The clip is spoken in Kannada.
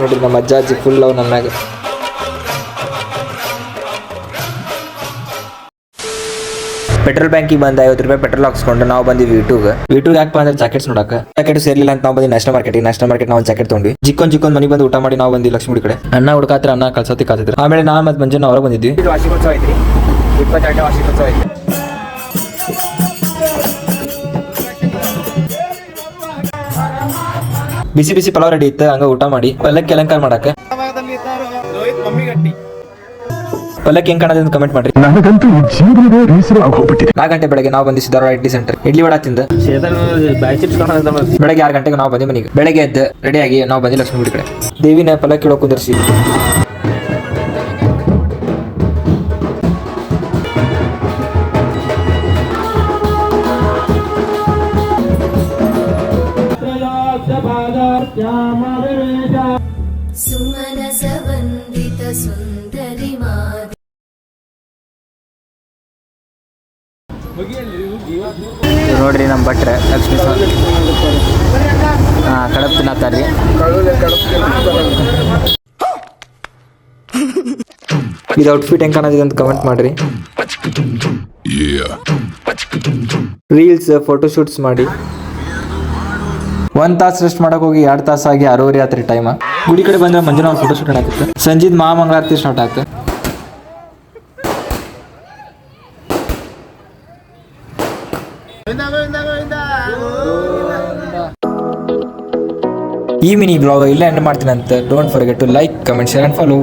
ನೋಡ್ರಿ ನಮ್ಮ ಅಜ್ಜ ಅಜ್ಜಿ ಫುಲ್ ಅವ್ ನನ್ನ ಮ್ಯಾಗ. ಪೆಟ್ರೋಲ್ ಬ್ಯಾಂಕಿಗೆ ಬಂದ 50 ರೂಪಾಯಿ ಪೆಟ್ರೋಲ್ ಹಾಕ್ಸ್ಕೊಂಡು ನಾವು ಬಂದಿವಿ ವಿ2 ಯಾಕೆ ಬಂದ್ರೆ ಜಾಕೆಟ್ಸ್ ನೋಡಕ. ಜಾಕೆಟ್ ಸೇರ್ಲಿಲ್ಲ ಅಂತ ನಾವು ಬಂದಿ ನ್ಯಾಷನಲ್ ಮಾರ್ಕೆಟ್ ನಾವು ಜಾಕೆಟ್ ತಗೊಂಡ್ವಿ. ಚಿಕ್ಕೊಂಡ್ ಮನಿ ಬಂದು ಊಟ ಮಾಡಿ ನಾವು ಬಂದಿ ಲಕ್ಷ್ಮಿ ಗುಡಿ ಕಡೆ. ಅನ್ನ ಹುಡುಕಾತ್ರ ಅನ್ನ ಕಳ್ಸತಿ ಕಾತಿದ್ರು. ಆಮೇಲೆ ನಾ ಮತ್ತೆ ಮಂಜು ಹೊರ ಬಂದಿದ್ವಿ. ವಾರ್ಷಿಕೋತ್ಸವ ಐತ್ರಿ, 22ನೇ ವಾರ್ಷಿಕೋತ್ಸವ ಐತಿ. ಬಿಸಿ ಬಿಸಿ ಪಲಾವ್ ರೆಡಿ ಇತ್ತು, ಹಂಗ ಊಟ ಮಾಡಿ ಪಲ್ಲಕ್ಕಿ ಅಲಂಕಾರ ಮಾಡಕ. ಪಲ್ಲಕ್ಕಿ ಹೆಂಗ್ ಕಾಣೋದು ಕಮೆಂಟ್ ಮಾಡ್ರಿ. ನನಗಂತೂ ಜೀವನವೇ ಬೇಸರ ಆಗೋಗ್ಬಿಟ್ಟಿದೆ. 4 ಗಂಟೆ ಬೆಳಗ್ಗೆ ನಾವು ಬಂದಿ ಸಿದ್ದಾರ ಇಡ್ಲಿ ಸೆಂಟರ್. ಇಡ್ಲಿ ವಡ ತಿಂದ ಬೆಳಗ್ಗೆ 6 ಗಂಟೆಗೆ ನಾವು ಬಂದಿ ಮನೆಗೆ. ಬೆಳಗ್ಗೆ ಎದ್ದು ರೆಡಿಯಾಗಿ ನಾವು ಬಂದಿ ಲಕ್ಷ್ಮಿ ಗುಡಿ ಕಡೆ. ದೇವಿನ ಪಲ್ಲಕ್ಕಿ ಇಡೋ ಕುಂದರ್ಸಿ. ನೋಡ್ರಿ ನಮ್ಮ ಭಟ್ರೆ ಲಕ್ಷ್ಮೀ ಕಡಪ್ ತಿನ್ನತ್ತಾರ್ರಿ. ಇದು ಔಟ್ಫಿಟ್ ಹೆಂಗ್ ಕಾಣೋದಿದೆ ಅಂತ ಕಮೆಂಟ್ ಮಾಡ್ರಿ. ರೀಲ್ಸ್ ಫೋಟೋ ಶೂಟ್ಸ್ ಮಾಡಿ 1 ತಾಸು ರೆಸ್ಟ್ ಮಾಡಕ್ ಹೋಗಿ 2 ತಾಸಾಗಿ 6:30 ಆತ್ರಿ ಟೈಮ್. ಗುಡಿ ಕಡೆ ಬಂದ್ರೆ ಮಂಜುನ ಫೋಟೋ ಶೂಟ್ ಆಗತ್ತೆ. ಸಂಜೀದ್ ಮಹಾಮಂಗಳಾರತಿ ಸ್ಟಾರ್ಟ್ ಆಗುತ್ತೆ. ಈ ಮಿನಿ ಬ್ಲಾಗ್ ಇಲ್ಲೇ ಎಂಡ್ ಮಾಡ್ತೀನಿ ಅಂತ. Don't forget to like, comment, share and follow.